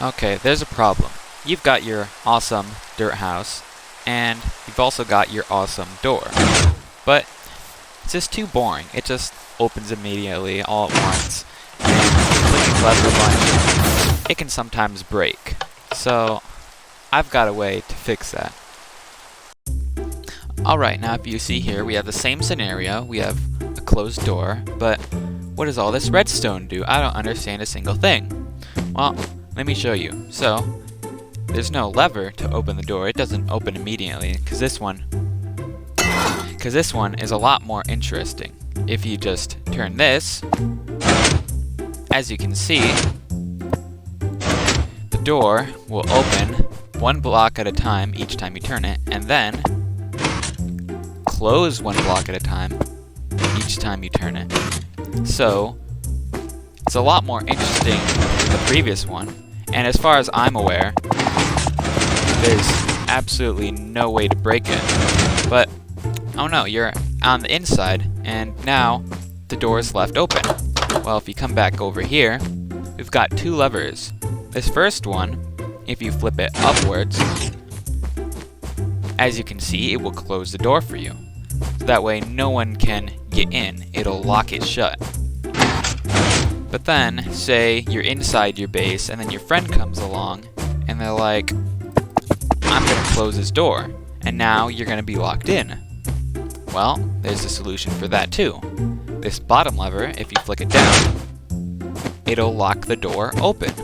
Okay, there's a problem. You've got your awesome dirt house, and you've also got your awesome door. But it's just too boring. It just opens immediately all at once, and clicking lever a bunch, it can sometimes break. So I've got a way to fix that. Alright, now if you see here, we have the same scenario. We have a closed door, but what does all this redstone do? I don't understand a single thing. Well, let me show you. So, there's no lever to open the door. It doesn't open immediately, because this one is a lot more interesting. If you just turn this, as you can see, the door will open one block at a time each time you turn it, and then close one block at a time each time you turn it. So, it's a lot more interesting than the previous one, and as far as I'm aware, there's absolutely no way to break it. But, oh no, you're on the inside, and now the door is left open. Well, if you come back over here, we've got two levers. This first one, if you flip it upwards, as you can see, it will close the door for you. So that way no one can get in. It'll lock it shut. But then, say you're inside your base and then your friend comes along and they're like, I'm gonna close this door, and now you're gonna be locked in. Well, there's a solution for that too. This bottom lever, if you flick it down, it'll lock the door open.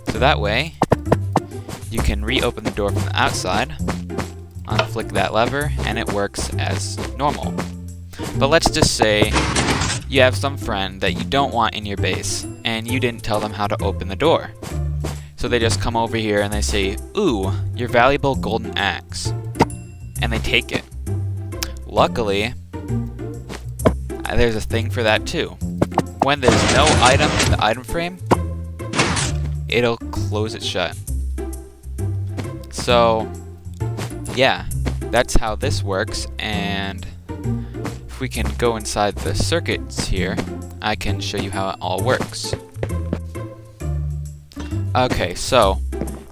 So that way, you can reopen the door from the outside, unflick that lever, and it works as normal. But let's just say you have some friend that you don't want in your base, and you didn't tell them how to open the door. So they just come over here and they say, ooh, your valuable golden axe. And they take it. Luckily, there's a thing for that too. When there's no item in the item frame, it'll close it shut. So, yeah, that's how this works, and if we can go inside the circuits here, I can show you how it all works. Okay, so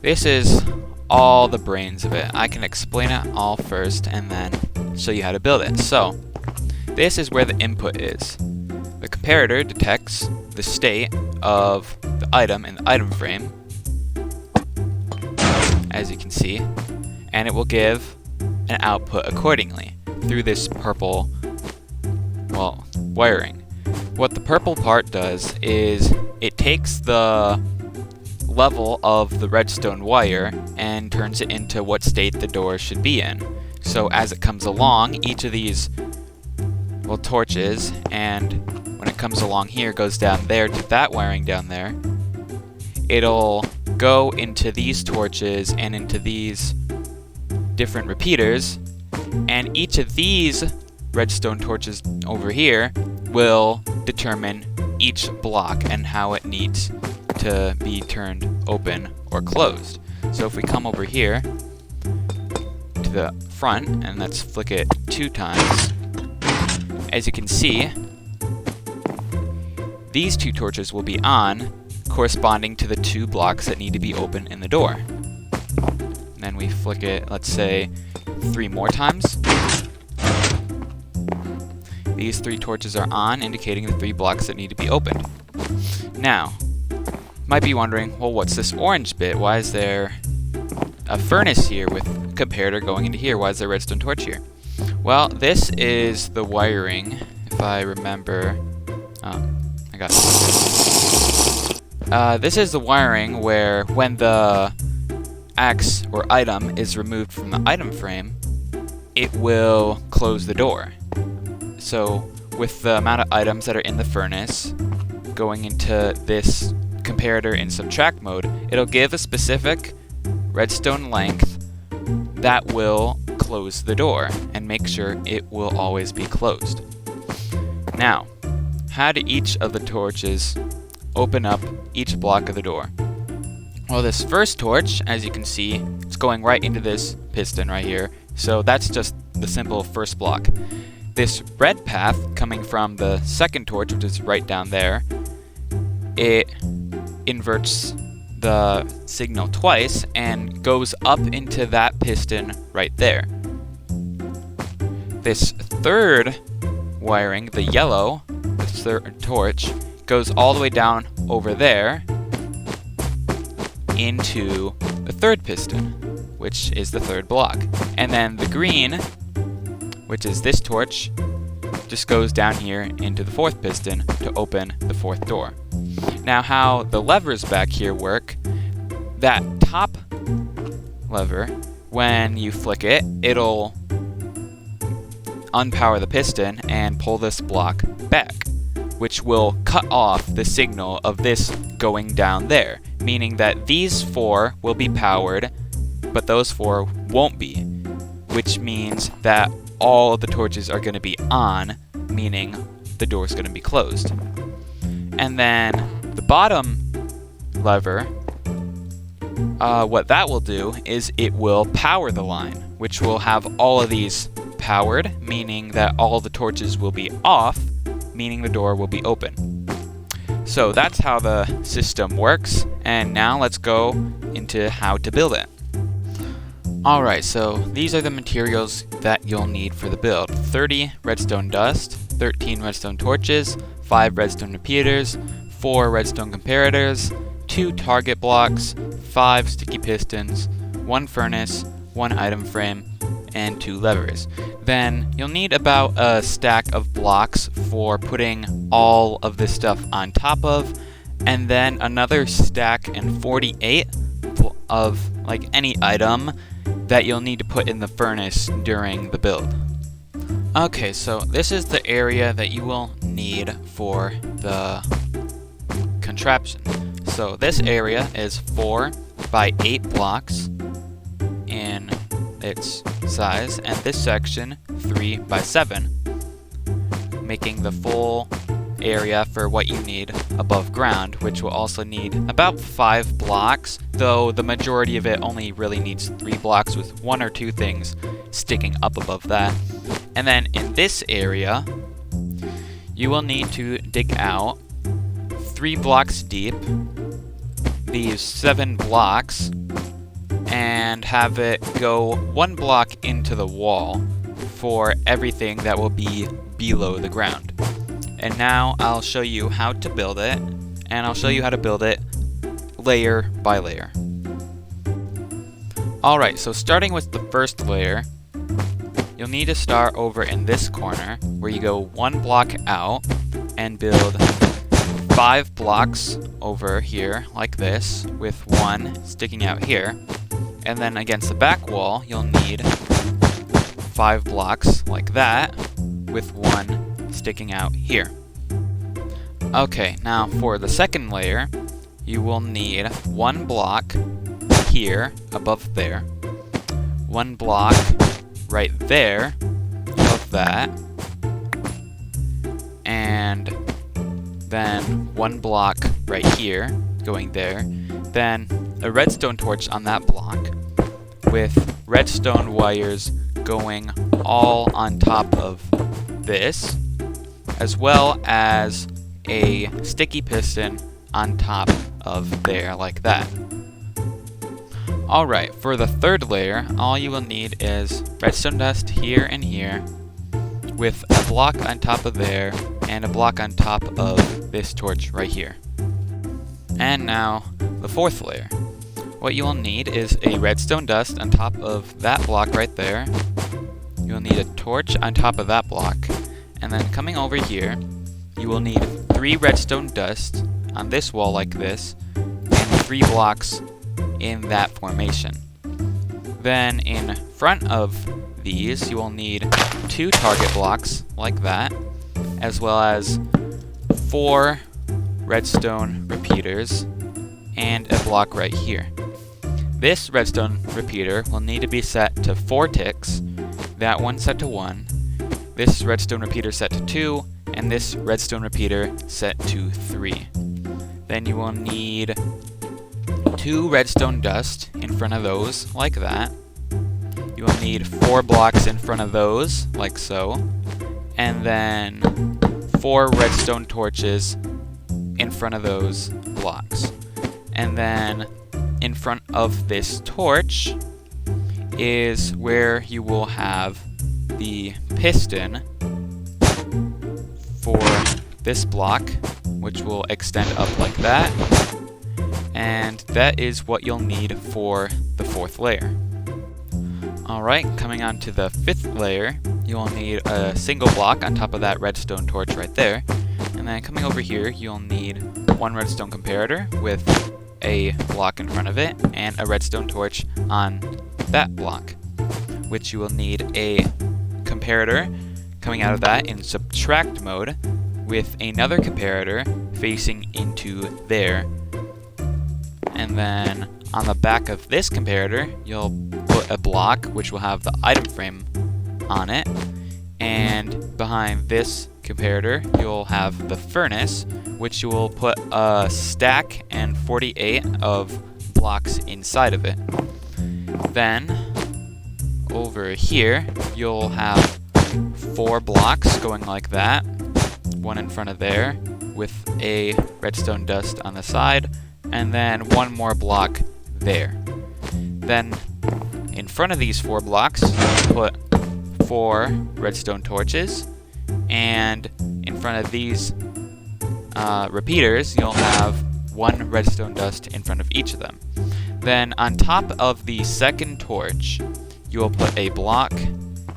this is all the brains of it. I can explain it all first and then show you how to build it. So, this is where the input is. The comparator detects the state of the item in the item frame, as you can see, and it will give an output accordingly through this purple, well, wiring. What the purple part does is it takes the level of the redstone wire and turns it into what state the door should be in. So as it comes along, each of these, well, torches, and when it comes along here, goes down there to that wiring down there, it'll go into these torches and into these different repeaters, and each of these redstone torches over here will determine each block and how it needs to be turned open or closed. So if we come over here to the front and let's flick it 2 times, as you can see, these 2 torches will be on, corresponding to the 2 blocks that need to be open in the door. And then we flick it, let's say, 3 more times. These 3 torches are on, indicating the 3 blocks that need to be opened. Now, you might be wondering, well, what's this orange bit? Why is there a furnace here with a comparator going into here? Why is there a redstone torch here? Well, this is the wiring, if I remember. I got this is the wiring where when the axe or item is removed from the item frame, it will close the door. So with the amount of items that are in the furnace going into this comparator in subtract mode, it'll give a specific redstone length that will close the door and make sure it will always be closed. Now, how do each of the torches open up each block of the door? Well, this first torch, as you can see, it's going right into this piston right here, so that's just the simple first block. This red path coming from the second torch, which is right down there, it inverts the signal twice and goes up into that piston right there. This third wiring, the yellow, the third torch, goes all the way down over there into the third piston, which is the third block. And then the green, which is this torch, just goes down here into the fourth piston to open the fourth door. Now how the levers back here work, that top lever, when you flick it, it'll unpower the piston and pull this block back, which will cut off the signal of this going down there, meaning that these four will be powered, but those four won't be, which means that all of the torches are going to be on, meaning the door is going to be closed. And then the bottom lever, what that will do is it will power the line, which will have all of these powered, meaning that all the torches will be off, meaning the door will be open. So that's how the system works, and now let's go into how to build it. Alright, so these are the materials that you'll need for the build. 30 redstone dust, 13 redstone torches, 5 redstone repeaters, 4 redstone comparators, 2 target blocks, 5 sticky pistons, 1 furnace, 1 item frame, and 2 levers. Then you'll need about a stack of blocks for putting all of this stuff on top of, and then another stack and 48 of like any item that you'll need to put in the furnace during the build. Okay, so this is the area that you will need for the contraption. So this area is 4 by 8 blocks in its size, and this section 3 by 7, making the full area for what you need above ground, which will also need about 5 blocks, though the majority of it only really needs 3 blocks with 1 or 2 things sticking up above that. And then in this area, you will need to dig out 3 blocks deep, these 7 blocks, and have it go 1 block into the wall for everything that will be below the ground. And now I'll show you how to build it, and I'll show you how to build it layer by layer. Alright, so starting with the first layer, you'll need to start over in this corner where you go 1 block out and build 5 blocks over here like this, with 1 sticking out here. And then against the back wall, you'll need 5 blocks like that, with 1 sticking out here. Okay, now for the second layer, you will need 1 block here above there, 1 block right there above that, and then 1 block right here going there, then a redstone torch on that block with redstone wires going all on top of this, as well as a sticky piston on top of there like that. Alright, for the third layer, all you will need is redstone dust here and here, with a block on top of there, and a block on top of this torch right here. And now, the fourth layer. What you will need is a redstone dust on top of that block right there. You'll need a torch on top of that block, and then coming over here, you will need 3 redstone dust on this wall like this, and 3 blocks in that formation. Then in front of these, you will need 2 target blocks like that, as well as 4 redstone repeaters and a block right here. This redstone repeater will need to be set to 4 ticks, that one set to 1, this redstone repeater set to 2, and this redstone repeater set to 3. Then you will need 2 redstone dust in front of those, like that. You will need 4 blocks in front of those, like so. And then 4 redstone torches in front of those blocks. And then in front of this torch is where you will have the piston for this block, which will extend up like that. And that is what you'll need for the 4th layer. Alright, coming on to the 5th layer, you'll need a single block on top of that redstone torch right there. And then coming over here, you'll need one redstone comparator with a block in front of it and a redstone torch on that block, which you will need a comparator coming out of that in subtract mode with another comparator facing into there. And then on the back of this comparator, you'll put a block which will have the item frame on it, and behind this comparator you'll have the furnace, which you will put a stack and 48 of blocks inside of it. Then over here you'll have 4 blocks going like that, one in front of there with a redstone dust on the side, and then one more block there. Then in front of these 4 blocks, put 4 redstone torches, and in front of these repeaters, you'll have 1 redstone dust in front of each of them. Then on top of the 2nd torch, you will put a block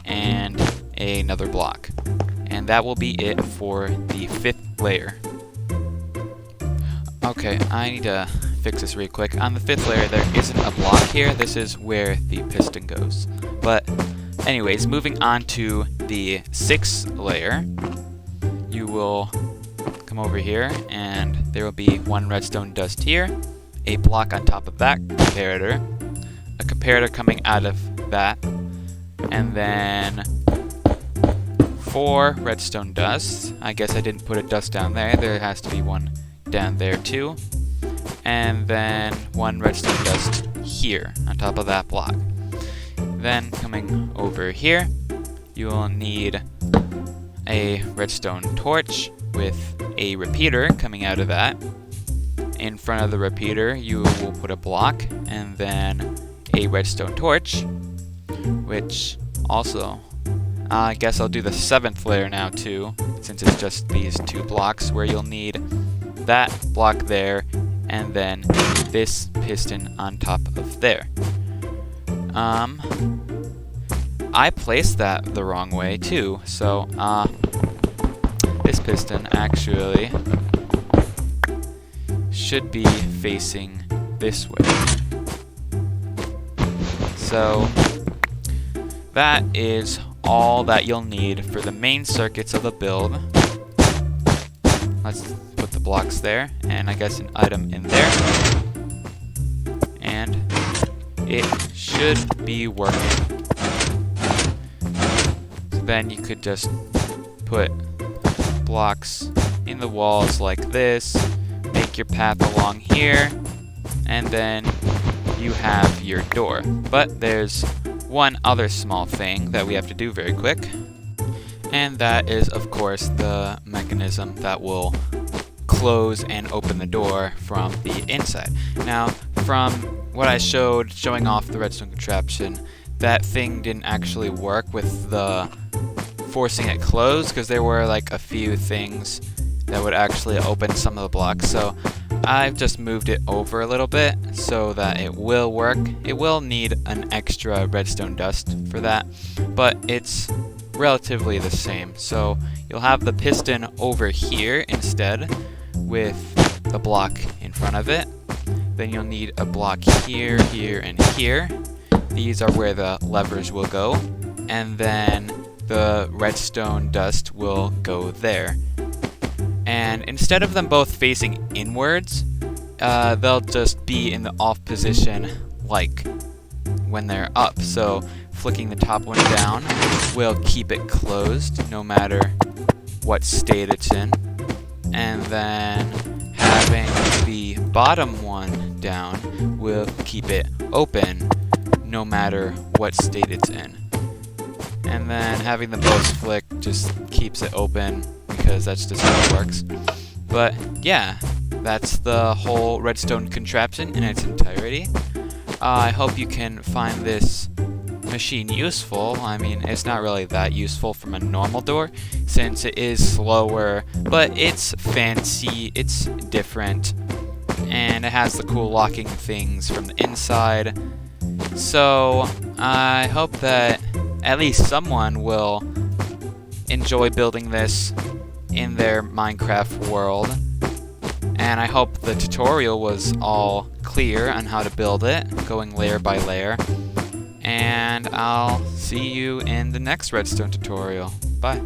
and another block. And that will be it for the 5th layer. Okay, I need to fix this really quick. On the 5th layer, there isn't a block here. This is where the piston goes. But anyways, moving on to the 6th layer, you will come over here and there will be 1 redstone dust here, a block on top of that comparator, a comparator coming out of that, and then 4 redstone dusts. I guess I didn't put a dust down there. There has to be one down there too. And then 1 redstone dust here on top of that block. Then coming over here, you will need a redstone torch with a repeater coming out of that. In front of the repeater, you will put a block and then a redstone torch, which also, I guess I'll do the 7th layer now too, since it's just these 2 blocks, where you'll need that block there and then this piston on top of there. I placed that the wrong way too, so this piston actually should be facing this way. So that is all that you'll need for the main circuits of the build. Let's put the blocks there, and I guess an item in there. And it should be working. So then you could just put blocks in the walls like this, make your path along here, and then you have your door. But there's one other small thing that we have to do very quick, and that is, of course, the mechanism that will close and open the door from the inside. Now, from what I showed, showing off the redstone contraption, that thing didn't actually work with the forcing it closed, because there were like a few things that would actually open some of the blocks. So I've just moved it over a little bit so that it will work. It will need an extra redstone dust for that, but it's relatively the same. So you'll have the piston over here instead with the block in front of it. Then you'll need a block here, here, and here. These are where the levers will go. And then the redstone dust will go there. And instead of them both facing inwards, they'll just be in the off position like when they're up. So flicking the top one down will keep it closed no matter what state it's in. And then having the bottom one down will keep it open no matter what state it's in. And then having them both flick just keeps it open, because that's just how it works. But yeah, that's the whole redstone contraption in its entirety. I hope you can find this machine useful. I mean, it's not really that useful from a normal door, since it is slower, but it's fancy, it's different, and it has the cool locking things from the inside. So I hope that at least someone will enjoy building this in their Minecraft world. And I hope the tutorial was all clear on how to build it, going layer by layer. And I'll see you in the next redstone tutorial. Bye.